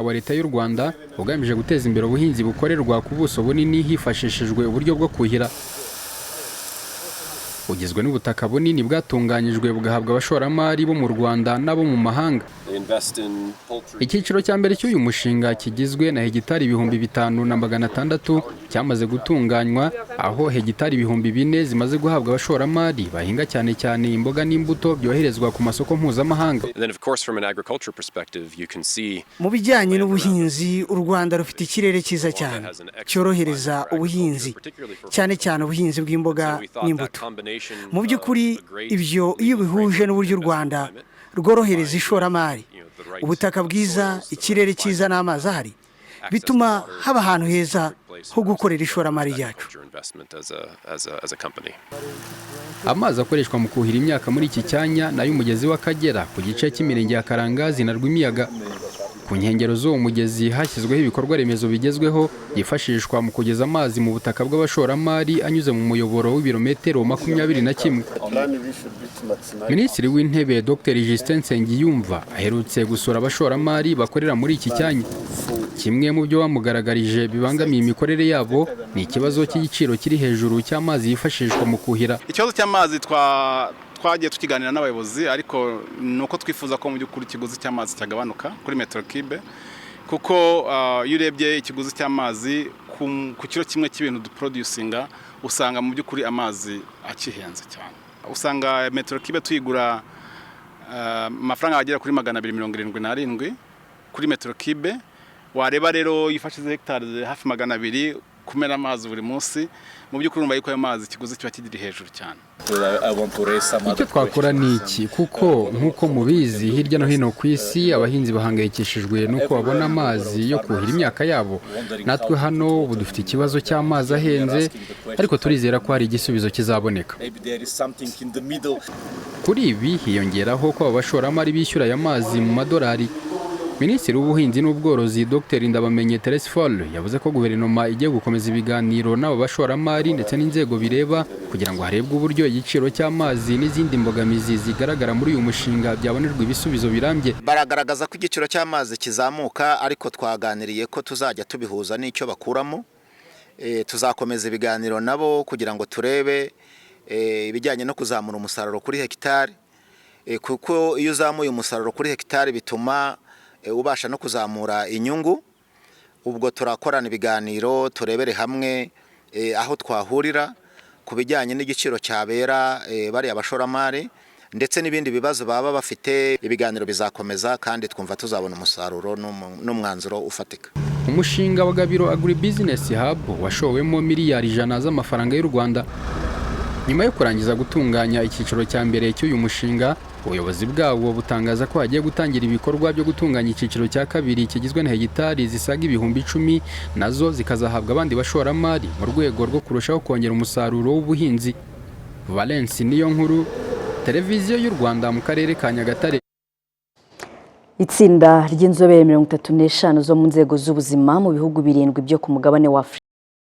wa leta y'u Rwanda ugamije guteza imbere ubuhinzi bukorerwa ku buso bunini hifashishijwe uburyo bwo kuhira. Ugizwe n'ubutaka bunini bwatunganyijwe bugahabwa abashoramari bo mu Rwanda n'abo mu mahanga. Icyiciro cya mbere cy'uyu mushinga kigizwe na hegitari 5,600 cyamaze gutunganywa, aho hegitari 4,000 zimaze guhabwa abashoramari bahinga cyane cyane imboga n'imbuto byoherezwa ku masoko mpuzamahanga. Mu bijyanye n'ubuhinzi, u Rwanda rufite ikirere cyiza cyane cyorohereza ubuhinzi, cyane cyane ubuhinzi bw'imboga n'imbuto. Mu by'ukuri ibyo iyo bihuje n'uburyo u Rwanda rworohereza ishoramari, ubutaka bwiza, ikirere cyiza n'amazi ahari, bituma haba ahantu heza ho gukorera ishoramari ryacu. Amazi akoreshwa mu kuhira imyaka muri iki cyanya nayo umugezi w'Akagera ku gice cy'imirenge ya Karangazi na Rwimiyaga. Ku nkengero z'uwo mugezi hashyizweho ibikorwa remezo bigezweho byifashishwa mu kugeza amazi mu butaka bw'abashoramari anyuze mu muyoboro w'ibirometero 21. Minisitiri w'Intebe Dr Justin Nsengiyumva aherutse gusura abashoramari bakorera muri iki cyanya. Kimwe mu byo bamugaragarije bibangamiye imikorere yabo ni ikibazo cy'igiciro kiri hejuru cy'amazi yifashishwa mu kuhira. Ikibazo cy'amazi twagiye tukiganira n'abayobozi, ariko nuko twifuza ko mu by'ukuri ikiguzi cy'amazi cyagabanuka kuri metero kibe, kuko iyo urebye ikiguzi cy'amazi ku kiro kimwe cy'ibintu duproducinga usanga mu by'ukuri amazi akihenze cyane. Usanga metero kibe tuyigura amafaranga agera kuri 277 kuri metero kibe. Wareba rero yifashize hectares hafi 200 kumena amazi buri munsi, mu by'ukuri urumva yuko ayo mazi ikiguzi kiba kiri hejuru cyane. Icyo twakora ni iki? Kuko nk'uko mubizi hirya no hino ku isi abahinzi bahangayikishijwe nuko babona amazi yo kuhira imyaka yabo. Natwe hano ubu dufite ikibazo cy'amazi ahenze, ariko turizera ko hari igisubizo kizaboneka. Kuri ibi hiyongeraho ko abashoramari bishyura aya mazi mu madolari. Minisitiri w'Ubuhinzi n'Ubworozi Dr Ndabamenye Therese Fall yavuze ko guverinoma igiye gukomeza ibiganiro n'abo bashoramari ndetse n'inzego bireba kugira ngo harebwe uburyo igiciro cy'amazi n'izindi mbogamizi zigaragara muri uyu mushinga byabonerwa ibisubizo birambye. Baragaragaza ko igiciro cy'amazi kizamuka, ariko twaganiriye ko tuzajya tubihuza n'icyo bakuramo. Tuzakomeza ibiganiro nabo kugira ngo turebe ibijyanye no kuzamura umusaruro kuri hegitari, kuko iyo uzamuye umusaruro kuri hegitari bituma ubasha no kuzamura inyungu. Ubwo turakorana ibiganiro turebere hamwe aho twahurira ku bijyanye n'igiciro cyabera bari abashoramari ndetse n'ibindi bibazo baba bafite. Ibiganiro bizakomeza kandi twumva tuzabona umusaruro n'umwanzuro ufatika. Umushinga wa Gabiro Agribusiness Hub washowemo miliyari 100 z'amafaranga y'u Rwanda. Nyuma yo kurangiza gutunganya icyiciro cya mbere cy'uyu mushinga, ubuyobozi bwawo butangaza ko hagiye gutangira ibikorwa byo gutunganya icyiciro cya kabiri kigizwe na hegitari zisaga 10,000, nazo zikazahabwa abandi bashoramari mu rwego rwo kurushaho kongera umusaruro w'ubuhinzi. Valence Niyonkuru, Televiziyo y'u Rwanda mu karere ka Nyagatare. Itsinda ry'inzobere 35 zo mu nzego z'ubuzima mu bihugu 7 byo ku mugabane wa Afrika